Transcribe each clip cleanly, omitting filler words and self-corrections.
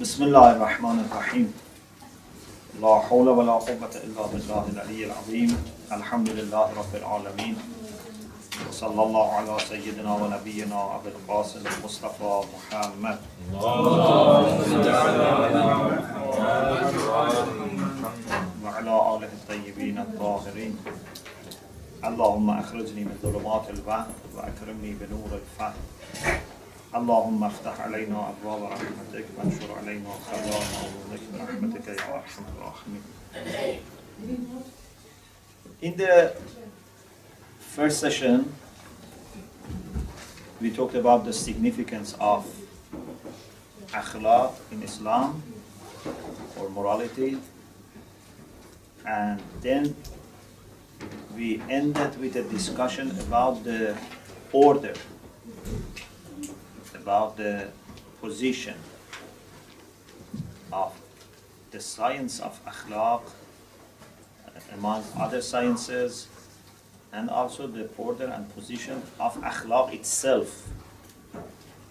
بسم الله الرحمن الرحيم لا حول ولا قوة إلا بالله العلي العظيم الحمد لله رب العالمين وصلى الله على سيدنا ونبينا أبي القاسم المصطفى محمد وعلى آله الطيبين الطاهرين اللهم أخرجني من ظلمات الوهم وأكرمني بنور الفهم اللهم افتح علينا أبواب رحمتك وانشر علينا خزائن عظمتك برحمتك يا أرحم الراحمين. In the first session, we talked about the significance of akhlaq in Islam, or morality, and then we ended with a discussion about the order, about the position of the science of akhlaq among other sciences, and also the order and position of akhlaq itself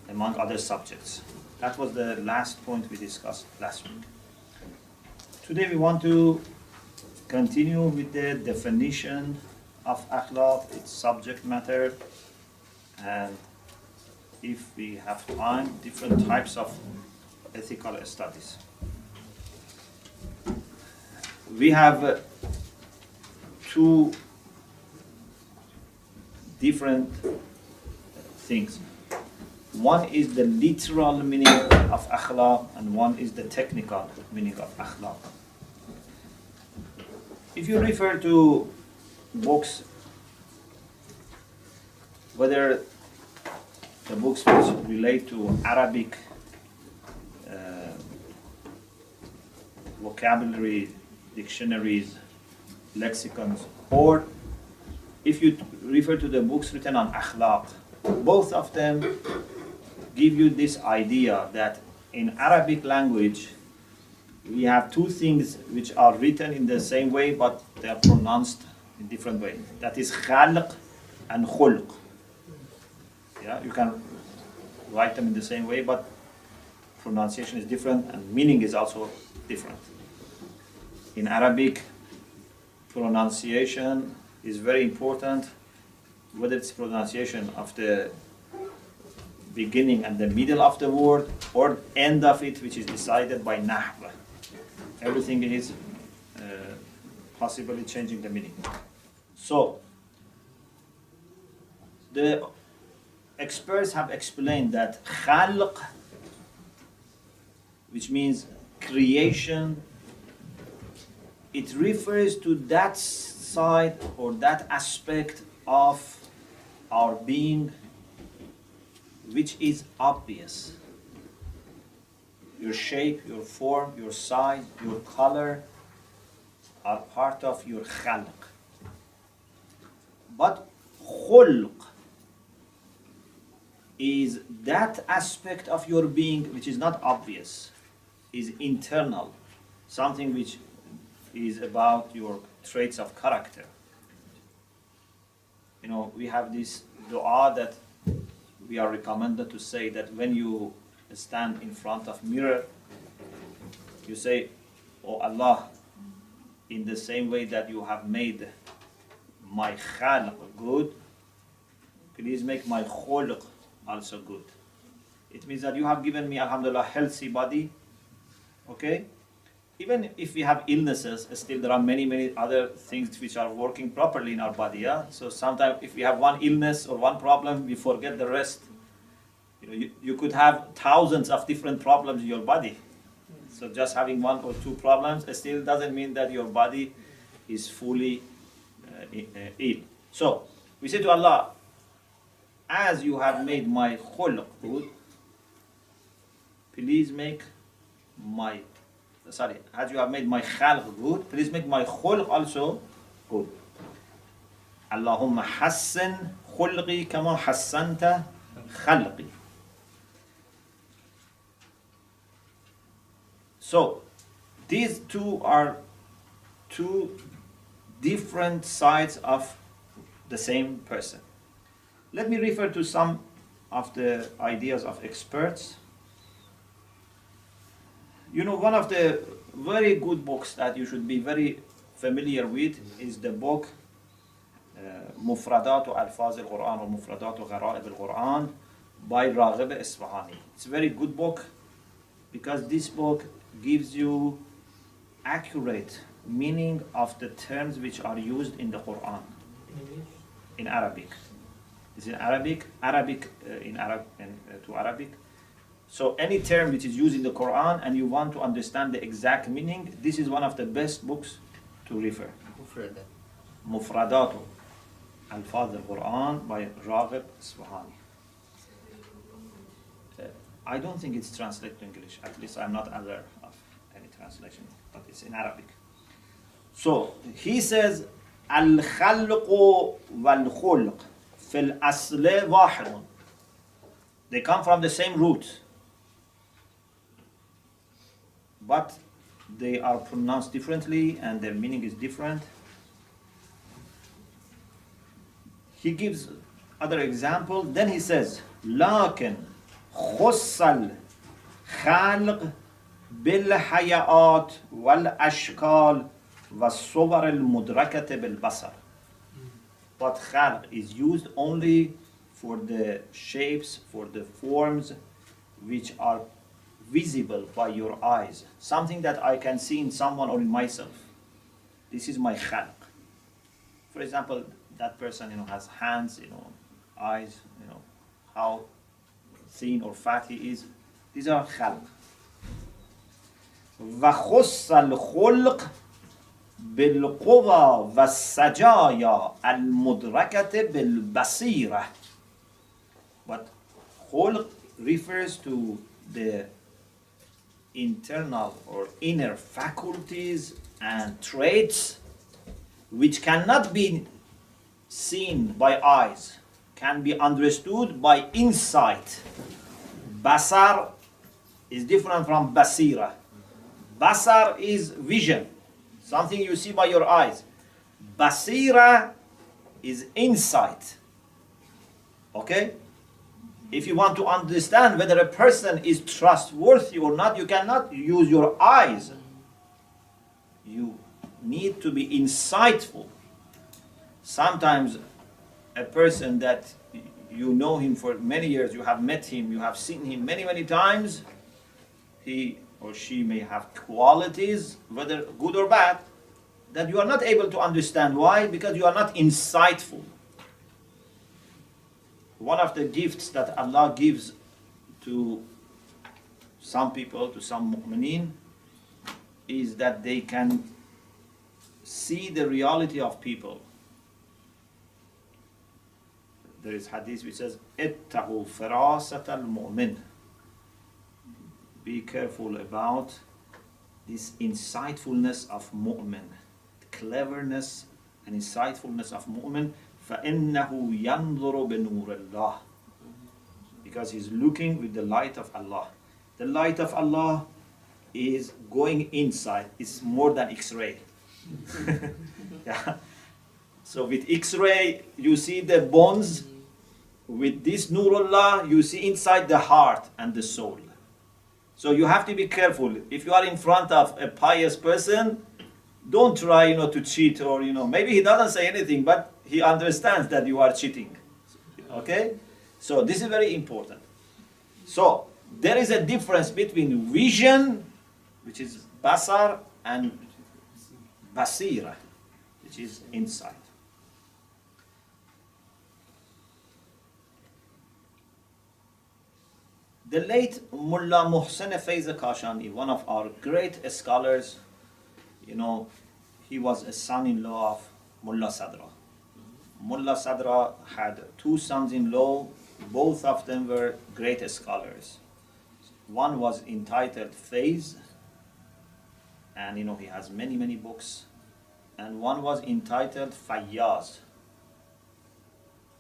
among other subjects. That was the last point we discussed last week. Today we want to continue with the definition of akhlaq, its subject matter, and if we have time, different types of ethical studies. We have two different things. One is the literal meaning of akhlaq, and one is the technical meaning of akhlaq. If you refer to books, whether the books which relate to Arabic vocabulary, dictionaries, lexicons, or if you refer to the books written on akhlaq, both of them give you this idea that in Arabic language we have two things which are written in the same way but they are pronounced in different ways. That is Khalq and Khulq. Yeah, you can write them in the same way, but pronunciation is different and meaning is also different. In Arabic, pronunciation is very important, whether it's pronunciation of the beginning and the middle of the word or end of it, which is decided by nahw. Everything is possibly changing the meaning. So, the experts have explained that Khalq, which means creation, it refers to that side or that aspect of our being which is obvious. Your shape, your form, your size, your color are part of your Khalq. But Khulq is that aspect of your being which is not obvious, is internal, something which is about your traits of character. You know, we have this dua that we are recommended to say that when you stand in front of mirror, you say, "Oh Allah, in the same way that you have made my khalq good, please make my khulq also good." It means that you have given me, alhamdulillah, healthy body. Okay? Even if we have illnesses, still there are many other things which are working properly in our body. Yeah? So sometimes if we have one illness or one problem, we forget the rest. You know, you could have thousands of different problems in your body. So just having one or two problems still doesn't mean that your body is fully ill. So we say to Allah, as you have made my khulq good, please make my, as you have made my khalq good, please make my khulq also good. Allahumma hassan khulqi kama hassanta khalqi. So these two are two different sides of the same person. Let me refer to some of the ideas of experts. You know, one of the very good books that you should be very familiar with is the book مفردات ألفاظ القرآن or مفردات غرائب القرآن by Raghib Isfahani. It's a very good book because this book gives you accurate meaning of the terms which are used in the Quran. In Arabic. It's in Arabic, to Arabic. So any term which is used in the Quran and you want to understand the exact meaning, this is one of the best books to refer. Mufradatu Alfaz al-Quran by Raghib Isfahani. I don't think it's translated to English. At least I'm not aware of any translation, but it's in Arabic. So he says, Al-Khalq wal-Khulq fil asli wahidun. They come from the same root, but they are pronounced differently and their meaning is different. He gives other example. Then he says, لكن خص الخلق بالحياءات والأشكال والصور المدركة بالبصر. But khalq is used only for the shapes, for the forms which are visible by your eyes. Something that I can see in someone or in myself. This is my khalq. For example, that person, has hands, eyes, how thin or fat he is. These are khalq. وخص الخلق بالقوى والسجايا المدركة بالبصيرة. But khulq refers to the internal or inner faculties and traits which cannot be seen by eyes, can be understood by insight. Basar is different from basira. Basar is vision, something you see by your eyes. Basira is insight. Okay? If you want to understand whether a person is trustworthy or not, you cannot use your eyes. You need to be insightful. Sometimes a person that you know him for many years, you have met him, you have seen him many, many times, he or she may have qualities, whether good or bad, that you are not able to understand. Why? Because you are not insightful. One of the gifts that Allah gives to some people, to some mu'mineen, is that they can see the reality of people. There is hadith which says, "Ittaqu firasat al-mu'min." Be careful about this insightfulness of mu'min, the cleverness and insightfulness of mu'min. فَإِنَّهُ يَنْظُرُ بِنُورِ اللَّهِ. Because he's looking with the light of Allah. The light of Allah is going inside. It's more than X-ray. Yeah. So with X-ray, you see the bones. With this Nurullah, you see inside the heart and the soul. So you have to be careful. If you are in front of a pious person, don't try, to cheat or, maybe he doesn't say anything, but he understands that you are cheating. Okay? So this is very important. So there is a difference between vision, which is basar, and basira, which is insight. The late Mulla Muhsin Faydh Kashani, one of our great scholars, he was a son-in-law of Mulla Sadra. Mulla Sadra had two sons-in-law, both of them were great scholars. One was entitled Faydh, and he has many, many books. And one was entitled Fayyaz.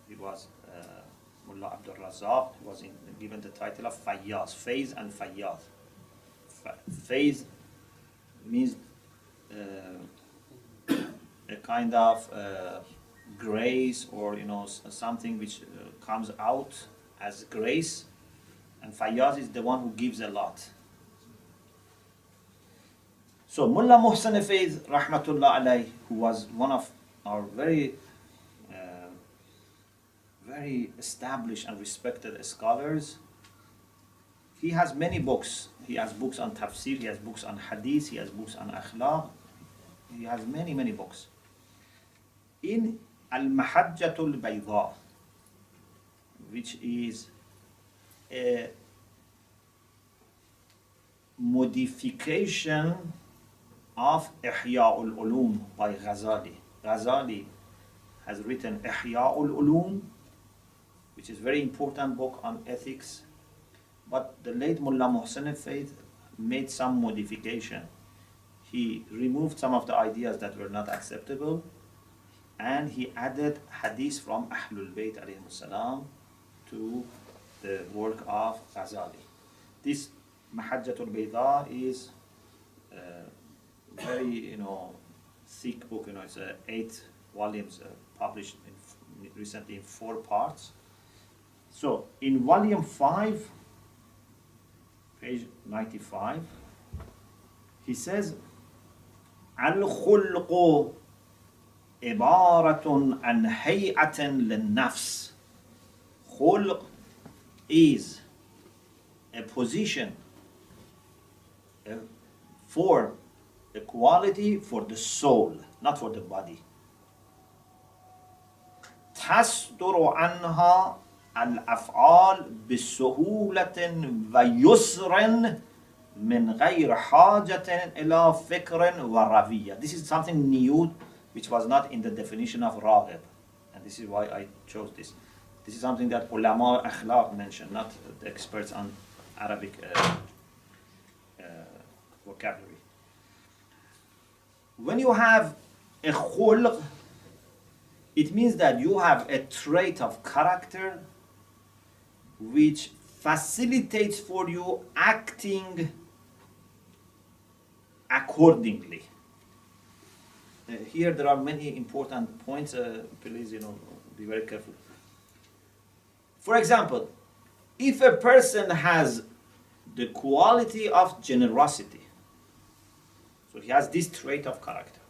He was Mulla Abdul Razak was given the title of Fayyaz, Faydh and Fayyaz. Faydh means a kind of grace, or something which comes out as grace, and Fayyaz is the one who gives a lot. So Mulla Muhsin Faydh, rahmatullah alayh, who was one of our very established and respected scholars, he has many books. He has books on tafsir, he has books on hadith, he has books on akhlaq, he has many books. In Al-Mahajjatul Bayda, which is a modification of Ihya'ul Ulum by Ghazali. Ghazali has written Ihya'ul Ulum, which is a very important book on ethics, but the late Mulla Muhsin Faydh made some modification. He removed some of the ideas that were not acceptable, and he added hadith from Ahlul Bayt alayhim salam to the work of Ghazali. This Mahajjatul Bayda is very, thick book. It's 8 volumes published recently in 4 parts. So in volume 5, page 95, he says, Al-Khulq ibaratun an hay'atan lin-nafs. Khulq is a position, for a quality for the soul, not for the body. تصدر عنها الأفعال بسهولة ويسر من غير حاجة إلى فكر وروية. This is something new which was not in the definition of raghib, and this is why I chose this. This is something that ulama akhlaq mentioned, not the experts on Arabic vocabulary. When you have a khulq, it means that you have a trait of character which facilitates for you acting accordingly. Here there are many important points. Please, be very careful. For example, if a person has the quality of generosity, so he has this trait of character,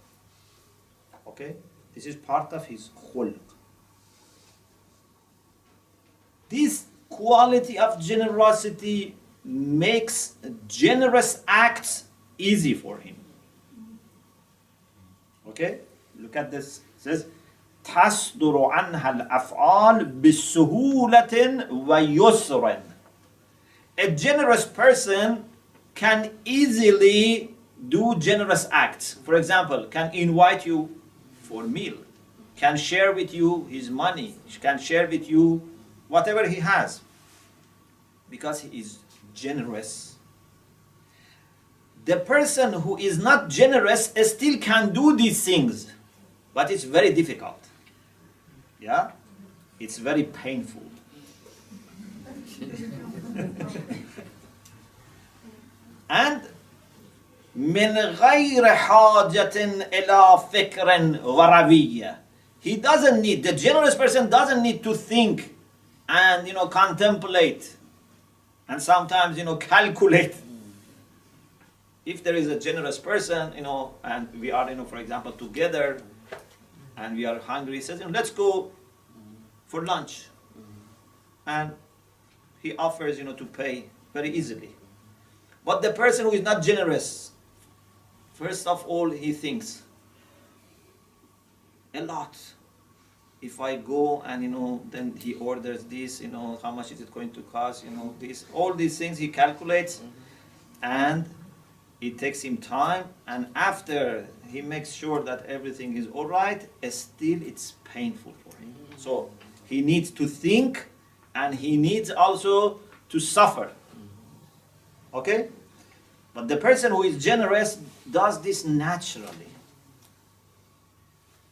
okay? This is part of his khulq. This quality of generosity makes generous acts easy for him. Okay? Look at this. It says, تصدر عنها الأفعال بسهولة ويسر. A generous person can easily do generous acts. For example, can invite you for a meal, can share with you his money, can share with you whatever he has, because he is generous. The person who is not generous still can do these things, but it's very difficult. Yeah? It's very painful. And من غير حاجة إلى فكر وروية. He doesn't need, the generous person doesn't need to think and contemplate and sometimes calculate. If there is a generous person, and we are, for example, together and we are hungry, he says, let's go for lunch. And he offers, to pay very easily. But the person who is not generous, first of all, he thinks a lot. If I go and, then he orders this, how much is it going to cost, this, all these things he calculates, and it takes him time, and after he makes sure that everything is all right, still it's painful for him. So he needs to think, and he needs also to suffer. Okay? But the person who is generous does this naturally.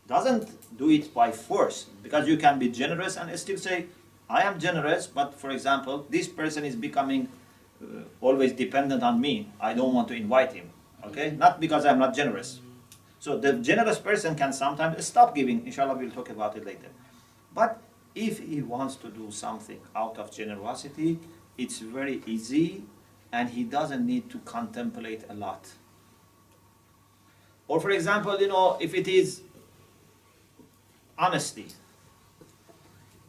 Doesn't do it by force, because you can be generous and still say, I am generous, but for example, this person is becoming always dependent on me. I don't want to invite him. Okay? Not because I'm not generous. So the generous person can sometimes stop giving. Inshallah, we'll talk about it later. But if he wants to do something out of generosity, it's very easy, and he doesn't need to contemplate a lot. Or for example, if it is honesty.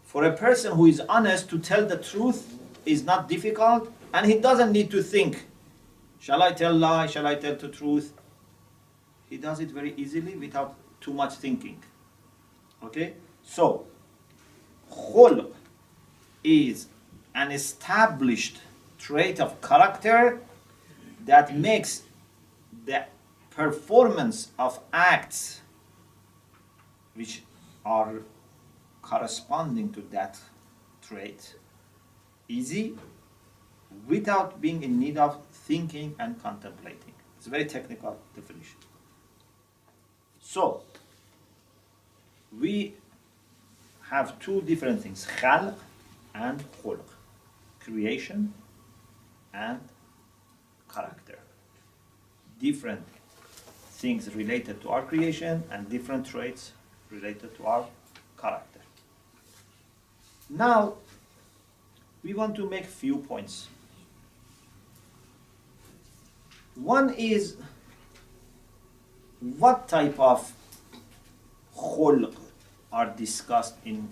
For a person who is honest, to tell the truth is not difficult, and he doesn't need to think, shall I tell lie, shall I tell the truth? He does it very easily without too much thinking. Okay? So, khulq is an established trait of character that makes the performance of acts which are corresponding to that trait easy without being in need of thinking and contemplating. It's a very technical definition. So, we have two different things, khalq and khulq, creation and character. Different things related to our creation and different traits related to our character. Now, we want to make few points. One is, what type of khulq are discussed in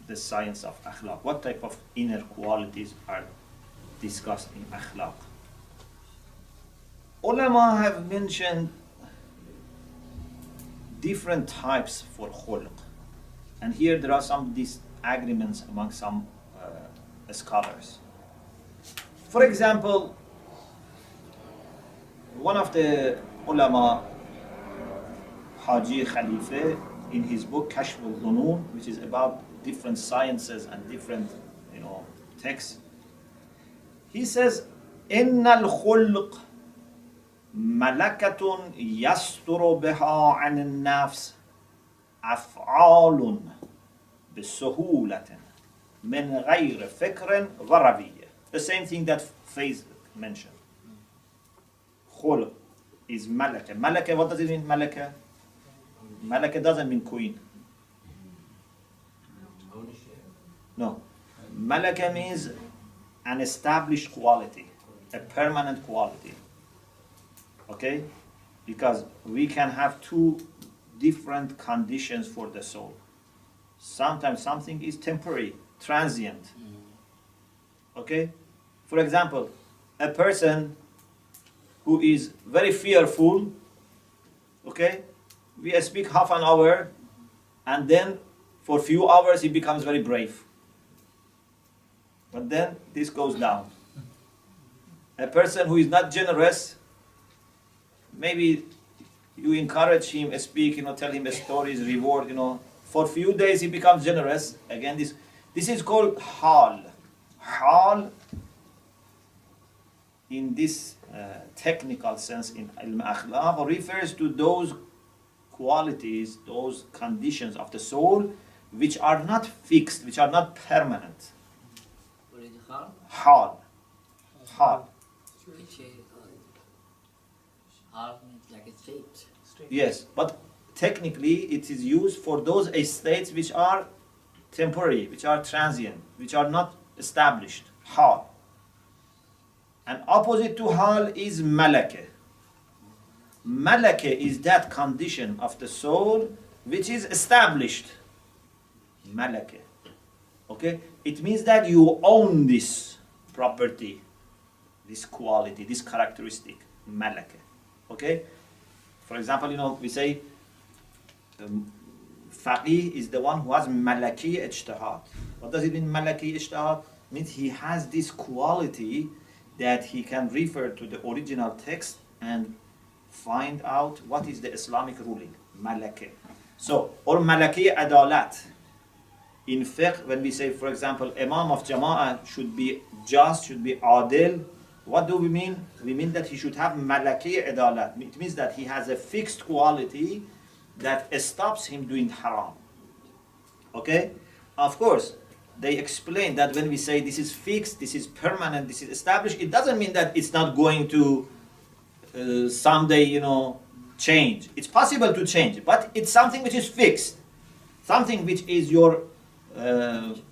the science of akhlaq? What type of inner qualities are discussed in akhlaq? Ulama have mentioned different types for khulq. And here there are some disagreements among some scholars. For example, one of the ulama, Haji Khalifa, in his book Kashf al-Dhunun, which is about different sciences and different texts, he says, إن الخلق ملكة يستر بها عن النفس أفعال بسهولة من غير فكر وروية. The same thing that Faydh mentioned. Khulq is malaka. Malaka, what does it mean, malaka? Malaka doesn't mean queen. No. Malaka means an established quality, a permanent quality. Okay? Because we can have two different conditions for the soul. Sometimes something is temporary, transient. Okay? For example, a person who is very fearful, okay? We speak half an hour, and then for a few hours he becomes very brave. But then this goes down. A person who is not generous, maybe you encourage him, speak, tell him stories, reward, For a few days he becomes generous. Again, this is called hal. Hal, in this technical sense in ilm akhlaq, refers to those qualities, those conditions of the soul which are not fixed, which are not permanent. What is hal? Hal. Hal. Hal means like a state. Yes, but technically it is used for those states which are temporary, which are transient, which are not established. Hal. And opposite to hal is malaka. Malaka is that condition of the soul which is established. Malaka. Okay? It means that you own this property, this quality, this characteristic. Malaka. Okay? For example, we say faqih is the one who has malaki ijtihad. What does it mean, malaki ijtihad? It means he has this quality that he can refer to the original text and find out what is the Islamic ruling. Malaki. So, or malaki adalat. In fiqh, when we say, for example, imam of jama'ah should be just, should be adil, what do we mean? We mean that he should have malaki adalat. It means that he has a fixed quality that stops him doing haram. Okay? Of course, they explain that when we say this is fixed, this is permanent, this is established, it doesn't mean that it's not going to someday, change. It's possible to change, but it's something which is fixed. Something which is in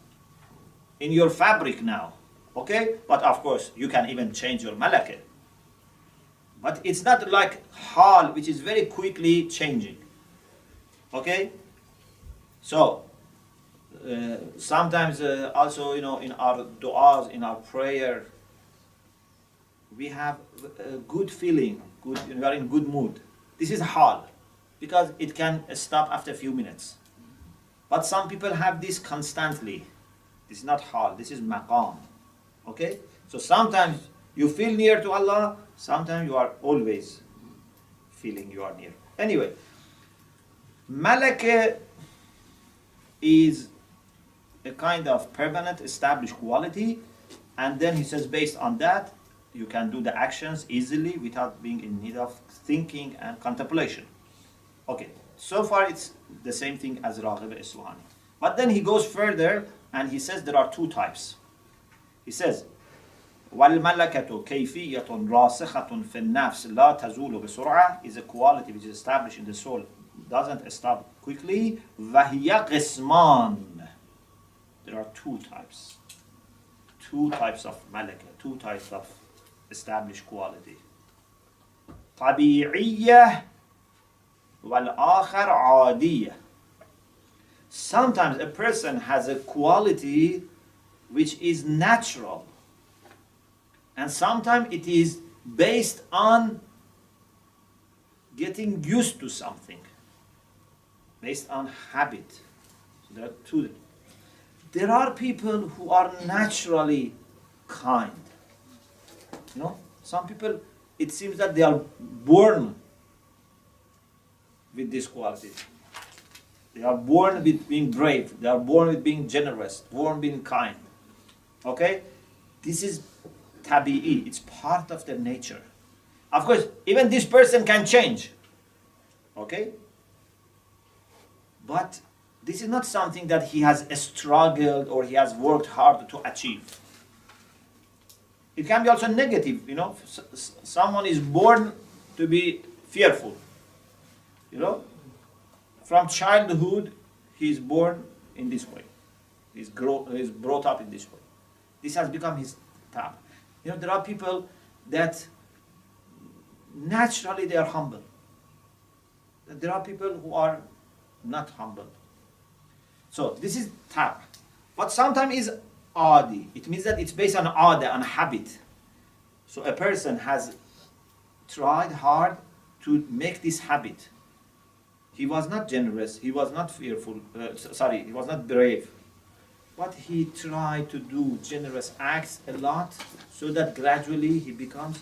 your fabric now. Okay? But of course, you can even change your malaka. But it's not like hal, which is very quickly changing. Okay? So, sometimes also, in our du'as, in our prayer, we have a good feeling, we are in good mood. This is hal, because it can stop after a few minutes. But some people have this constantly. This is not hal, this is maqam. Okay? So sometimes you feel near to Allah, sometimes you are always feeling you are near. Anyway, malaka is a kind of permanent established quality, and then he says based on that you can do the actions easily without being in need of thinking and contemplation. Okay, so far it's the same thing as Raghib Iswani. But then he goes further and he says there are two types. He says وَالْمَلَكَةُ كَيْفِيَّةٌ رَاسِخَةٌ فِي النَّفْسِ لَا تَزُولُ بِسُرْعَةٍ is a quality which is established in the soul, doesn't stop quickly. وَهِيَ قِسْمَانٌ there are two types of malaka, two types of established quality. طبيعية والآخر عادية. Sometimes a person has a quality which is natural, and sometimes it is based on getting used to something, based on habit. So there are two. There are people who are naturally kind. Some people, it seems that they are born with this quality. They are born with being brave. They are born with being generous, born being kind. Okay? This is tabi'i. It's part of their nature. Of course, even this person can change. Okay? But this is not something that he has struggled or he has worked hard to achieve. It can be also negative, Someone is born to be fearful. From childhood, he is born in this way. He's brought up in this way. This has become his tab. There are people that naturally they are humble. There are people who are not humble. So this is tab. But sometimes is adi. It means that it's based on ada, on habit. So a person has tried hard to make this habit. He was not generous, he was not fearful, he was not brave. But he tried to do generous acts a lot so that gradually he becomes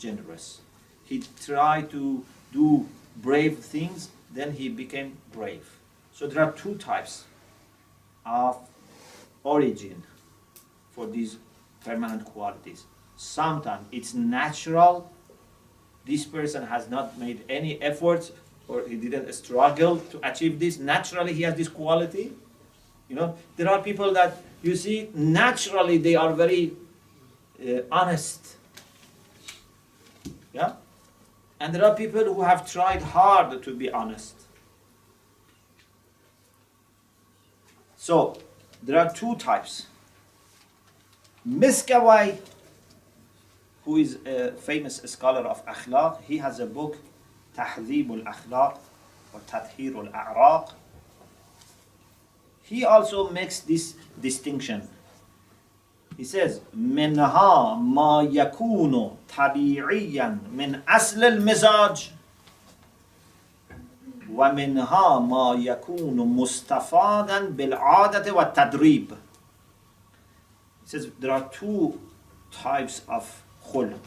generous. He tried to do brave things, then he became brave. So there are two types of origin for these permanent qualities. Sometimes it's natural. This person has not made any efforts or he didn't struggle to achieve this. Naturally he has this quality. There are people that you see naturally they are very honest. Yeah? And there are people who have tried hard to be honest. So, there are two types. Miskawai, who is a famous scholar of Akhlaq, he has a book, Tahdhib al-Akhlaq or Tathhir al-A'raq. He also makes this distinction. He says, منها ما يكون طبيعيا من أصل المزاج ومنها ما يكون مستفادا بالعادة والتدريب. He says there are two types of khulq.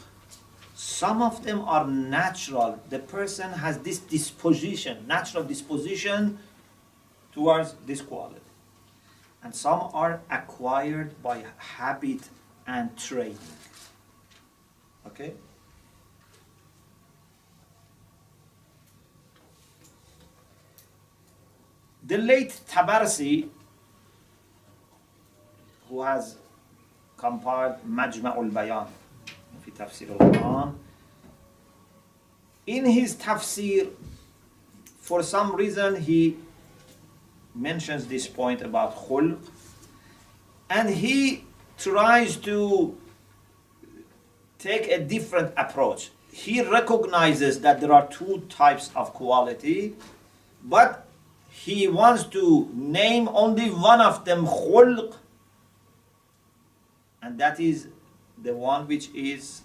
Some of them are natural. The person has this disposition, natural disposition towards this quality. And some are acquired by habit and training. Okay? The late Tabarsi, who has compiled Majma'ul Bayan fi Tafsir al-Quran, in his tafsir, for some reason he mentions this point about khulq, and he tries to take a different approach. he recognizes that there are two types of quality, but he wants to name only one of them, Khulq, and that is the one which is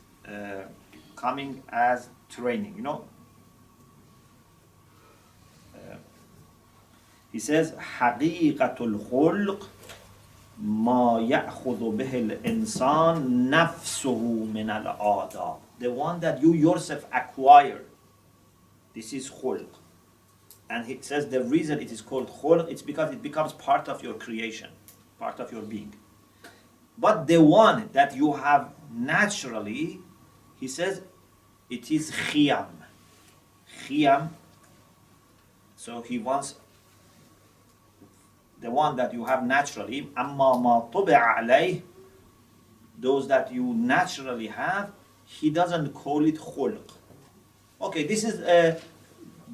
coming as training, you know. He says, حقيقة الخلق ما يأخذ به الإنسان نفسه من الآداب. The one that you yourself acquire. This is khulq. And he says the reason it is called khulq, it's because it becomes part of your creation, part of your being. But the one that you have naturally, he says, it is khiyam. Khiyam. So he wants the one that you have naturally, amma ma tubi'a alayh, those that you naturally have, he doesn't call it khulq. Okay, this is a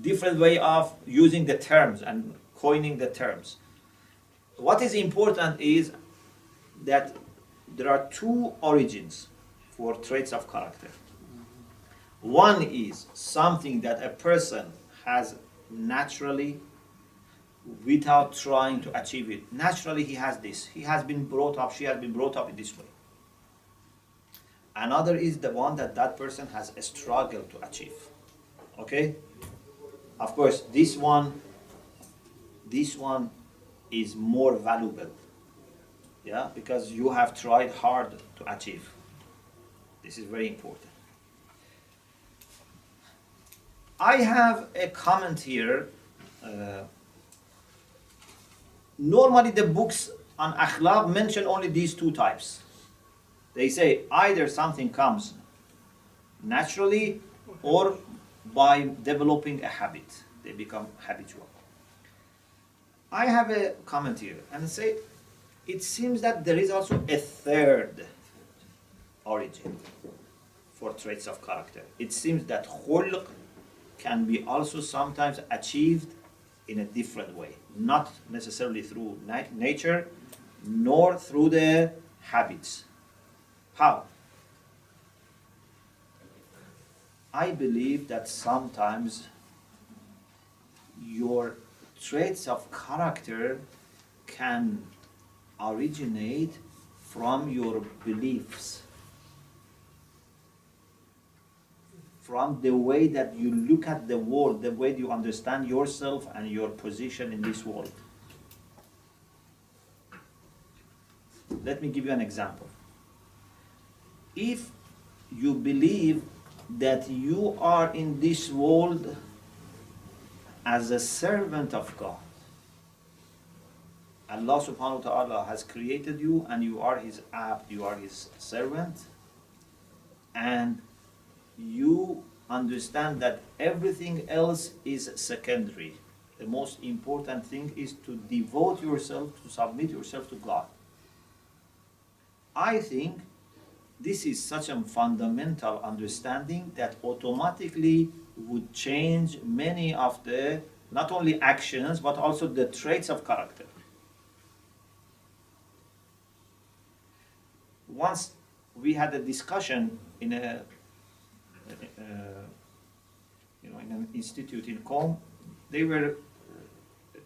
different way of using the terms and coining the terms. What is important is that there are two origins for traits of character. One is something that a person has naturally without trying to achieve it. Naturally he has this. He has been brought up, she has been brought up in this way. Another is the one that that person has a struggle to achieve. Okay? Of course, this one is more valuable. Yeah, because you have tried hard to achieve. This is very important. I have a comment here. Normally the books on akhlaq mention only these two types. They say either something comes naturally or by developing a habit. They become habitual. I have a comment here and say it seems that there is also a third origin for traits of character. It seems that khulq can be also sometimes achieved in a different way, not necessarily through nature, nor through the habits. How? I believe that sometimes your traits of character can originate from your beliefs, from the way that you look at the world, the way you understand yourself and your position in this world. Let me give you an example. If you believe that you are in this world as a servant of God, Allah subhanahu wa ta'ala has created you and you are His abd, you are His servant, and you understand that everything else is secondary. The most important thing is to devote yourself, to submit yourself to God. I think this is such a fundamental understanding that automatically would change many of the, not only actions, but also the traits of character. Once we had a discussion in a in an institute in Qom. They were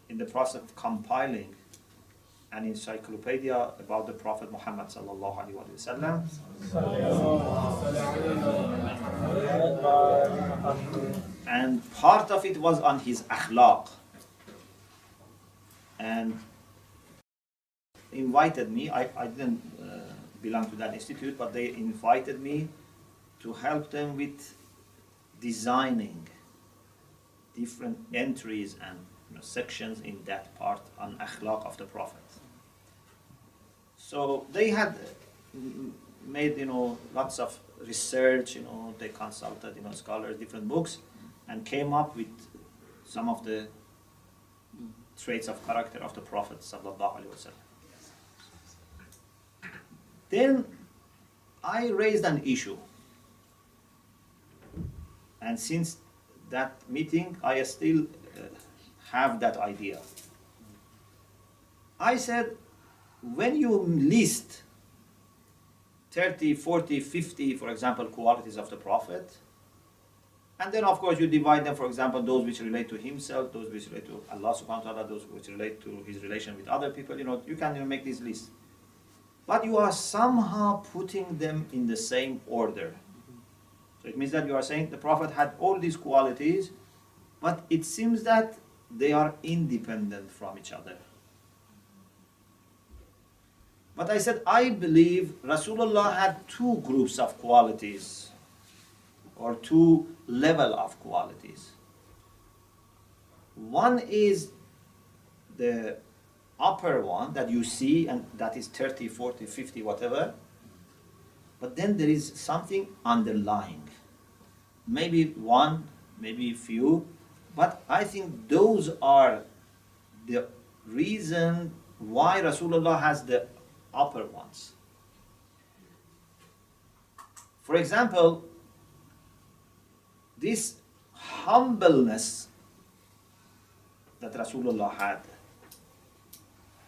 in the process of compiling an encyclopedia about the Prophet Muhammad sallallahu alaihi wasallam. And part of it was on his akhlaq. And invited me, I didn't belong to that institute, but they invited me to help them with designing different entries and sections in that part on akhlaq of the Prophet. So they had made lots of research, they consulted scholars, different books, and came up with some of the traits of character of the Prophet sallallahu alaihi wasallam. Then I raised an issue. And since that meeting, I still have that idea. I said, when you list 30, 40, 50, for example, qualities of the Prophet, And then, of course, you divide them, for example, those which relate to himself, those which relate to Allah subhanahu wa ta'ala, those which relate to his relation with other people. You can make this list. But you are somehow putting them in the same order. So it means that you are saying the Prophet had all these qualities, but it seems that they are independent from each other. But I said, I believe Rasulullah had two groups of qualities, or two level of qualities. One is the upper one that you see, and that is 30, 40, 50, whatever. But then there is something underlying. Maybe one, maybe few, but I think those are the reason why Rasulullah has the upper ones. For example, this humbleness that Rasulullah had,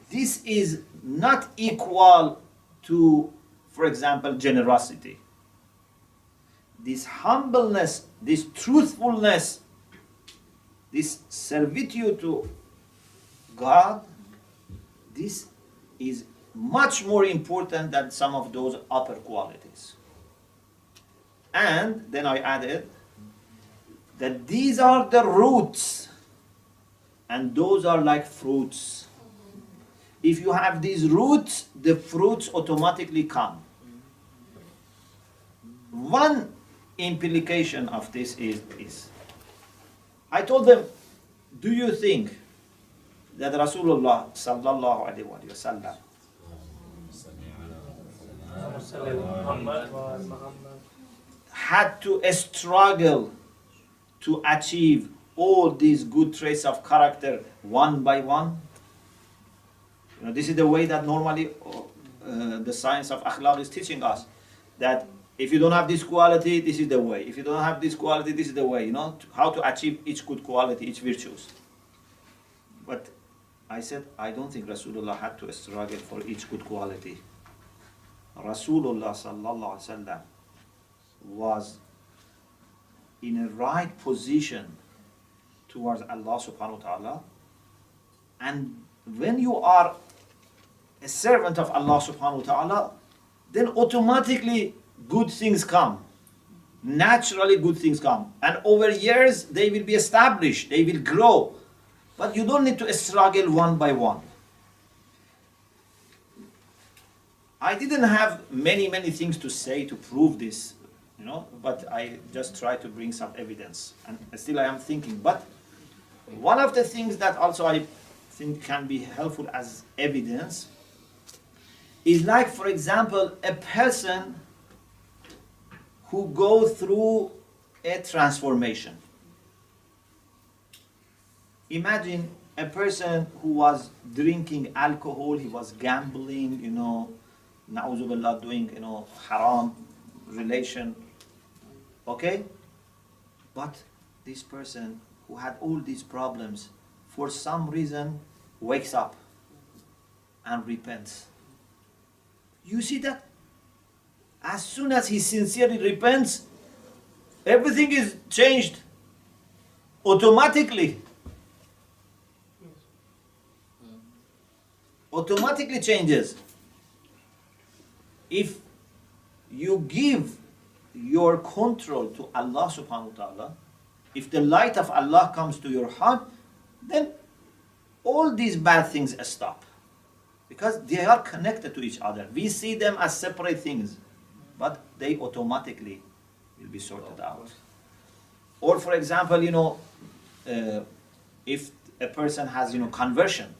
this is not equal to, for example, generosity. This humbleness, this truthfulness, this servitude to God, this is much more important than some of those upper qualities. And then I added that these are the roots, and those are like fruits. If you have these roots, the fruits automatically come. One implication of this is I told them, do you think that Rasulullah sallallahu alaihi wasallam had to struggle to achieve all these good traits of character one by one? This is the way that normally the science of Akhlaq is teaching us, that if you don't have this quality, this is the way. If you don't have this quality, this is the way. How to achieve each good quality, each virtues. But I said, I don't think Rasulullah had to struggle for each good quality. Rasulullah sallallahu alaihi wasallam was in a right position towards Allah subhanahu wa ta'ala. And when you are a servant of Allah subhanahu wa ta'ala, then automatically good things come. Naturally good things come. And over years they will be established, they will grow. But you don't need to struggle one by one. I didn't have many things to say to prove this, but I just try to bring some evidence. And still I am thinking. But one of the things that also I think can be helpful as evidence is like, for example, a person who goes through a transformation. Imagine a person who was drinking alcohol, he was gambling, na'udhu billah, doing, haram relation. Okay? But this person who had all these problems, for some reason, wakes up and repents. You see that? As soon as he sincerely repents, everything is changed automatically. Automatically changes. If you give your control to Allah subhanahu wa ta'ala, if the light of Allah comes to your heart, then all these bad things stop. Because they are connected to each other. We see them as separate things, but they automatically will be sorted out. Or for example, if a person has, conversion.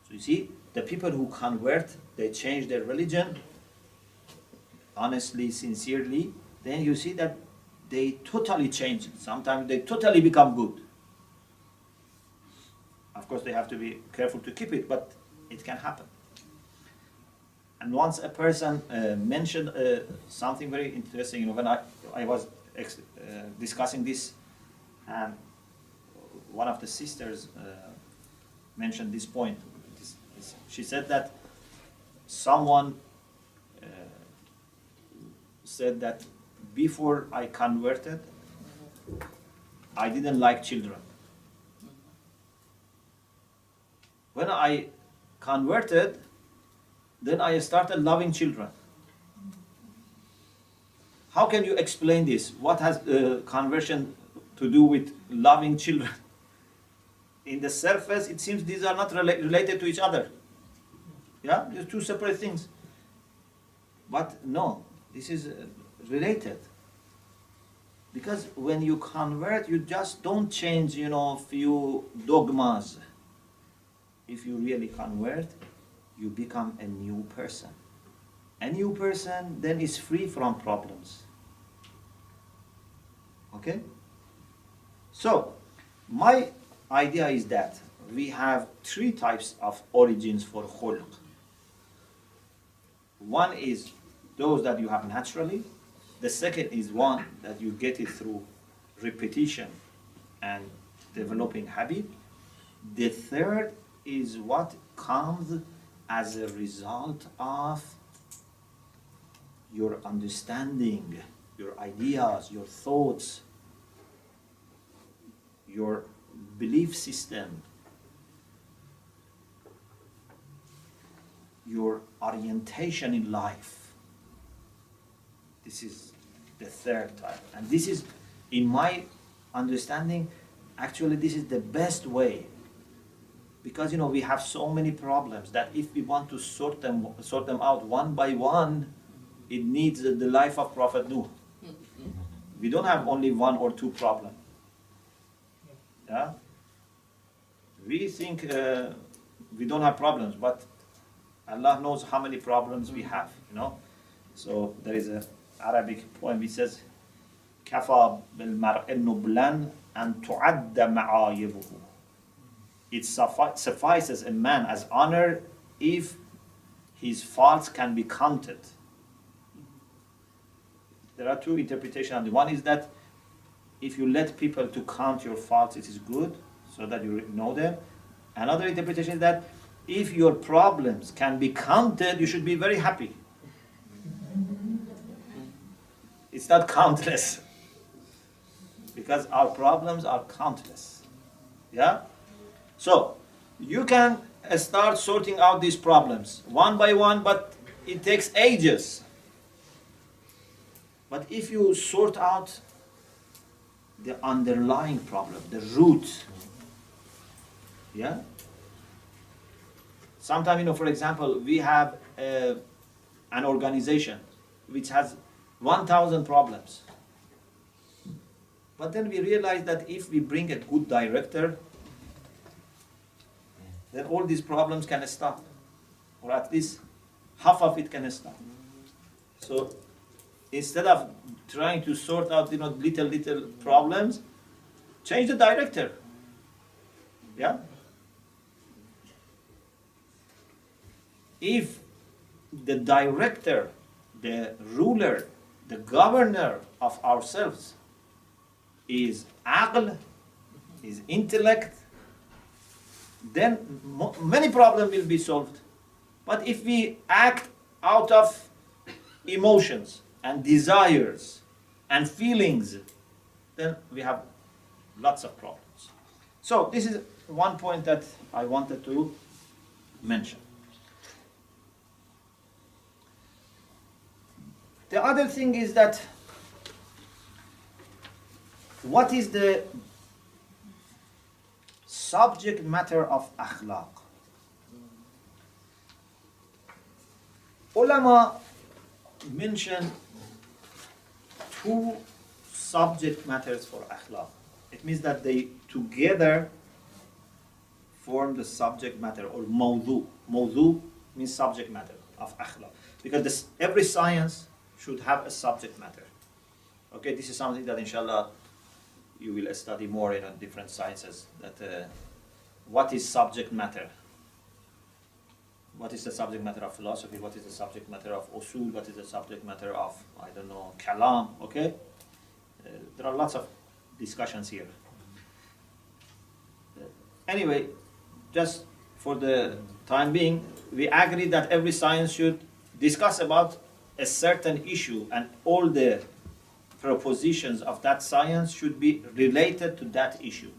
So you see, the people who convert, they change their religion, honestly, sincerely, then you see that they totally change. Sometimes they totally become good. Of course, they have to be careful to keep it, but it can happen. And once a person mentioned something very interesting, when I was discussing this, and one of the sisters mentioned this point. She said that someone said that before I converted, I didn't like children. When I converted, then I started loving children. How can you explain this? What has conversion to do with loving children? In the surface, it seems these are not related to each other. Yeah, they're two separate things. But no, this is related. Because when you convert, you just don't change, few dogmas. If you really convert, you become a new person. A new person then is free from problems. Okay? So, my idea is that we have three types of origins for khulq. One is those that you have naturally. The second is one that you get it through repetition and developing habit. The third is what comes as a result of your understanding, your ideas, your thoughts, your belief system, your orientation in life. This is the third type. And this is, in my understanding, actually this is the best way. Because we have so many problems that if we want to sort them out one by one, it needs the life of Prophet Nuh. We don't have only one or two problems. Yeah? We think we don't have problems, but Allah knows how many problems we have, So there is a Arabic poem which says, "Kafa bil mar'i nublan an tu'adda ma'ayibuhu." It suffices a man as honor if his faults can be counted. There are two interpretations. One is that if you let people to count your faults, it is good, so that you know them. Another interpretation is that if your problems can be counted, you should be very happy. It's not countless. Because our problems are countless. Yeah? So, you can start sorting out these problems one by one, but it takes ages. But if you sort out the underlying problem, the root, yeah? Sometimes, for example, we have an organization which has 1,000 problems. But then we realize that if we bring a good director, then all these problems can stop. Or at least half of it can stop. So instead of trying to sort out little problems, change the director. Yeah? If the director, the ruler, the governor of ourselves is aql, is intellect, then many problems will be solved. But if we act out of emotions and desires and feelings, then we have lots of problems. So this is one point that I wanted to mention. The other thing is that what is the subject matter of akhlaq? Ulama mention two subject matters for akhlaq. It means that they together form the subject matter, or mawdu. Mawdu means subject matter of akhlaq. Because every science should have a subject matter. Okay, this is something that inshallah you will study more in different sciences. That what is subject matter? What is the subject matter of philosophy? What is the subject matter of usul? What is the subject matter of, kalam? Okay? There are lots of discussions here. Anyway, just for the time being, we agree that every science should discuss about a certain issue, and all the propositions of that science should be related to that issue.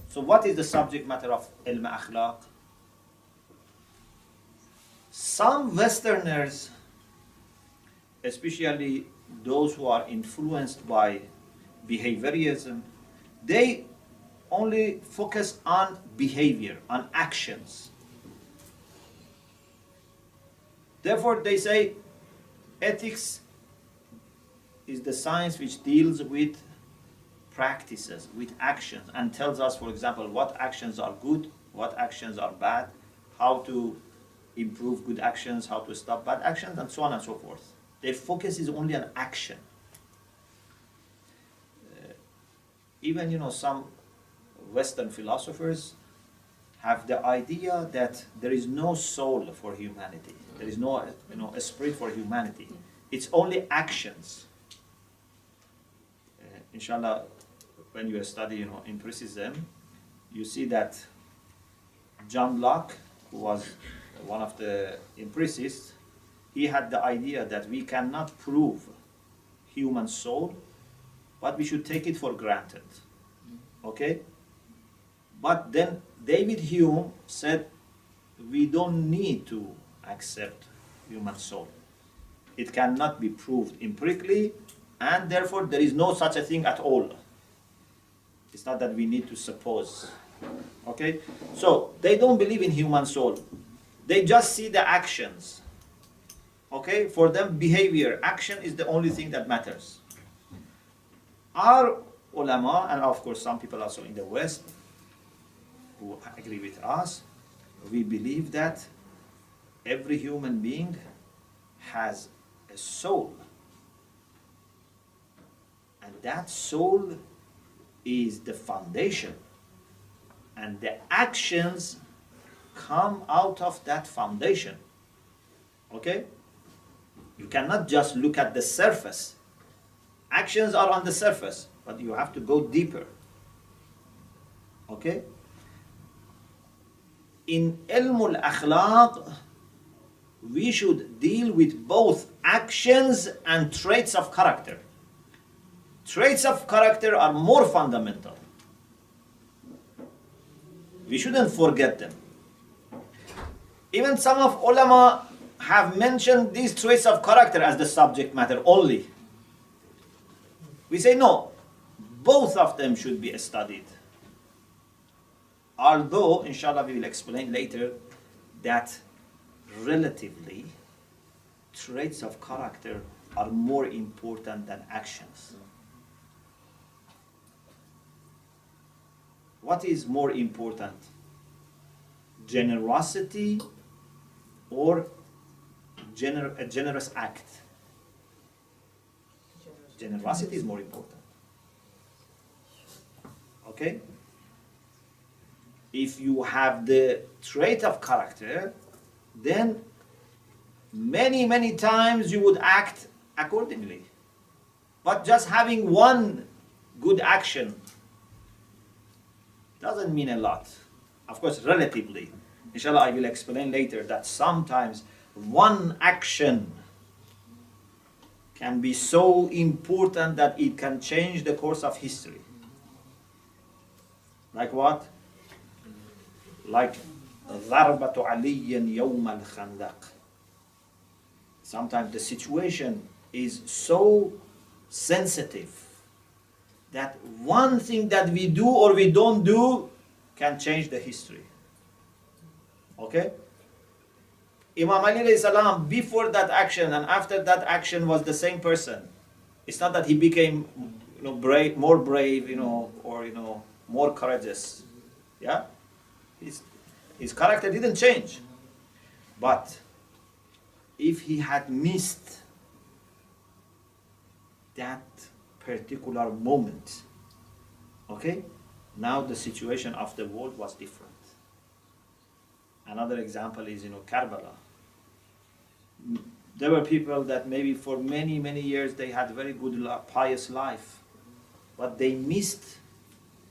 So what is the subject matter of ilm akhlaq? Some Westerners, especially those who are influenced by behaviorism, they only focus on behavior, on actions. Therefore, they say ethics is the science which deals with practices, with actions, and tells us, for example, what actions are good, what actions are bad, how to improve good actions, how to stop bad actions, and so on and so forth. Their focus is only on action. Even, some Western philosophers have the idea that there is no soul for humanity. There is no, esprit for humanity. It's only actions. Inshallah, when you study, empiricism, you see that John Locke, who was one of the empiricists, he had the idea that we cannot prove human soul, but we should take it for granted. Okay? But then David Hume said, we don't need to accept human soul. It cannot be proved empirically, and therefore there is no such a thing at all. It's not that we need to suppose. Okay? So they don't believe in human soul. They just see the actions. Okay? For them, behavior, action is the only thing that matters. Our ulama, and of course some people also in the West who agree with us, we believe that every human being has a soul. And that soul is the foundation. And the actions come out of that foundation. Okay? You cannot just look at the surface. Actions are on the surface, but you have to go deeper. Okay? In ilm al-akhlaq, we should deal with both actions and traits of character. Traits of character are more fundamental. We shouldn't forget them. Even some of ulama have mentioned these traits of character as the subject matter only. We say no, both of them should be studied. Although, inshallah, we will explain later that relatively traits of character are more important than actions. What is more important? Generosity or a generous act? Generosity is more important. Okay? If you have the trait of character, then many times you would act accordingly. But just having one good action doesn't mean a lot. Of course, relatively. Inshallah, I will explain later that sometimes one action can be so important that it can change the course of history. Like what? Like ضربة علي يوم الخندق. Sometimes the situation is so sensitive that one thing that we do or we don't do can change the history. Okay? Imam Ali alayhi salam, before that action and after that action, was the same person. It's not that he became brave, more brave, or more courageous. Yeah? His character didn't change. But if he had missed that particular moment, okay, now the situation of the world was different. Another example is, Karbala. There were people that maybe for many years they had very good, pious life, but they missed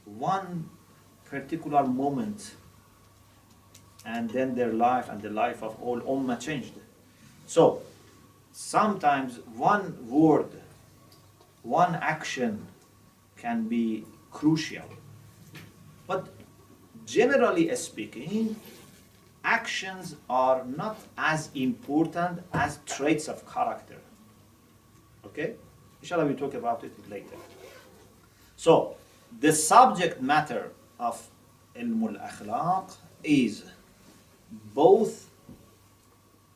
one particular moment, and then their life and the life of all Ummah changed. So, sometimes one word one action can be crucial. But generally speaking, actions are not as important as traits of character. Okay? Inshallah, we'll talk about it later. So, the subject matter of Ilm al-Akhlaq is both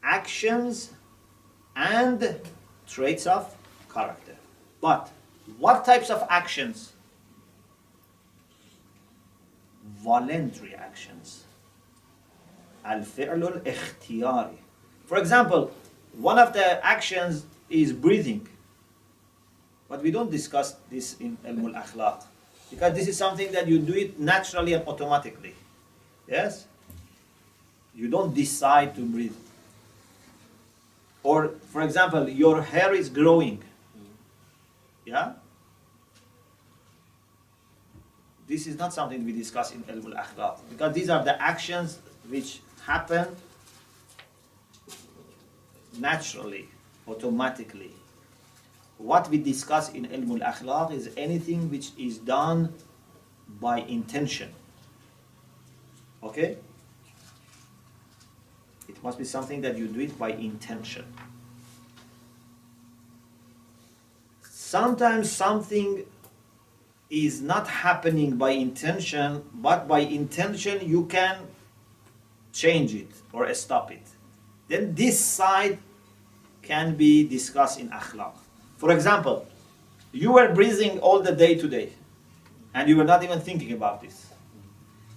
actions and traits of character. But what types of actions? Voluntary actions. Al-fi'l al-ikhtiyari. For example, one of the actions is breathing. But we don't discuss this in Ilm al-Akhlaq, because this is something that you do it naturally and automatically. Yes? You don't decide to breathe. Or, for example, your hair is growing. Yeah? This is not something we discuss in Ilm al-Akhlaq, because these are the actions which happen naturally, automatically. What we discuss in Ilm al-Akhlaq is anything which is done by intention. Okay? It must be something that you do it by intention. Sometimes something is not happening by intention, but by intention you can change it or stop it. Then this side can be discussed in Akhlaq. For example, you were breathing all the day today, and you were not even thinking about this.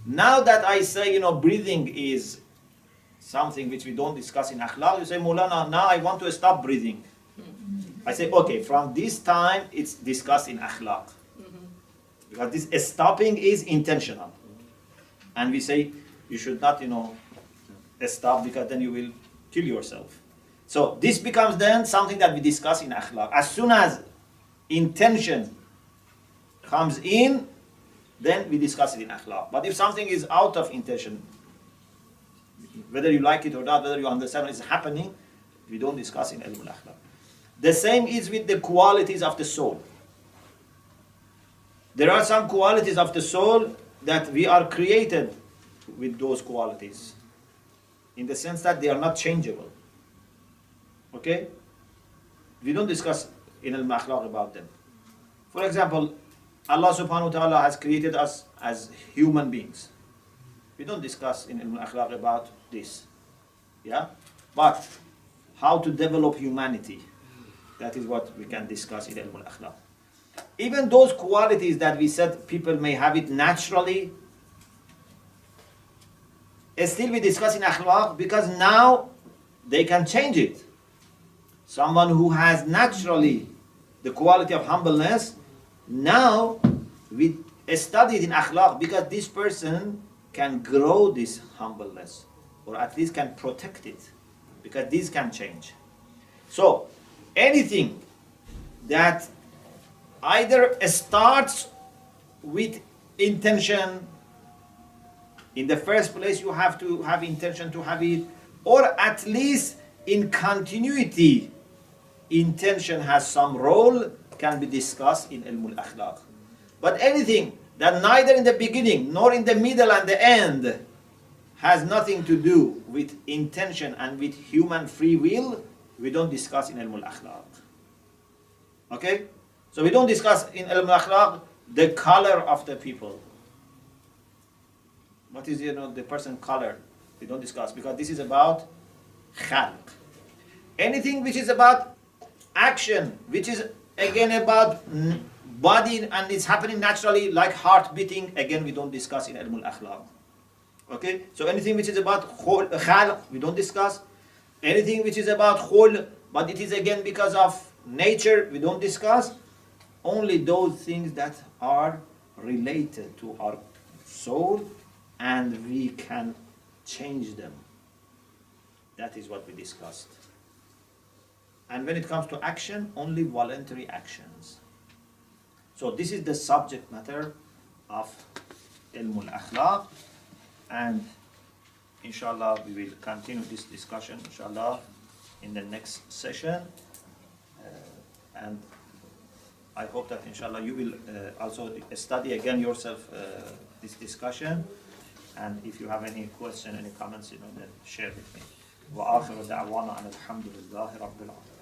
Now that I say, breathing is something which we don't discuss in Akhlaq, you say, Mulla, now I want to stop breathing. I say, okay, from this time, it's discussed in Akhlaq. Because this stopping is intentional. And we say, you should not, stop, because then you will kill yourself. So this becomes then something that we discuss in Akhlaq. As soon as intention comes in, then we discuss it in Akhlaq. But if something is out of intention, whether you like it or not, whether you understand what is happening, we don't discuss in Ilm al-Akhlaq. The same is with the qualities of the soul. There are some qualities of the soul that we are created with those qualities, in the sense that they are not changeable. Okay? We don't discuss in al-Akhlaq about them. For example, Allah subhanahu wa ta'ala has created us as human beings. We don't discuss in al-Akhlaq about this. Yeah? But how to develop humanity, that is what we can discuss in al-Akhlaq. Even those qualities that we said people may have it naturally, still we discuss in Akhlaq, because now they can change it. Someone who has naturally the quality of humbleness, now we study it in Akhlaq, because this person can grow this humbleness, or at least can protect it, because this can change. So anything that either starts with intention, in the first place you have to have intention to have it, or at least in continuity, intention has some role, can be discussed in Ilm al-Akhlaq. But anything that neither in the beginning nor in the middle and the end has nothing to do with intention and with human free will, we don't discuss in Ilm al-Akhlaq. Okay? So we don't discuss in Ilm al-Akhlaq the color of the people. What is the person color? We don't discuss, because this is about Khalq. Anything which is about action, which is again about body and it's happening naturally, like heart beating, again we don't discuss in Ilm al-Akhlaq. Okay? So anything which is about Khalq, we don't discuss. Anything which is about Khulq, but it is again because of nature, we don't discuss. Only those things that are related to our soul and we can change them. That is what we discussed. And when it comes to action, only voluntary actions. So this is the subject matter of Ilm al-Akhlaq, and inshallah we will continue this discussion inshallah in the next session, and I hope that inshallah you will also study again yourself this discussion, and if you have any question, any comments, then share with me. وآخر دعوانا أن الحمد لله رب العالمين.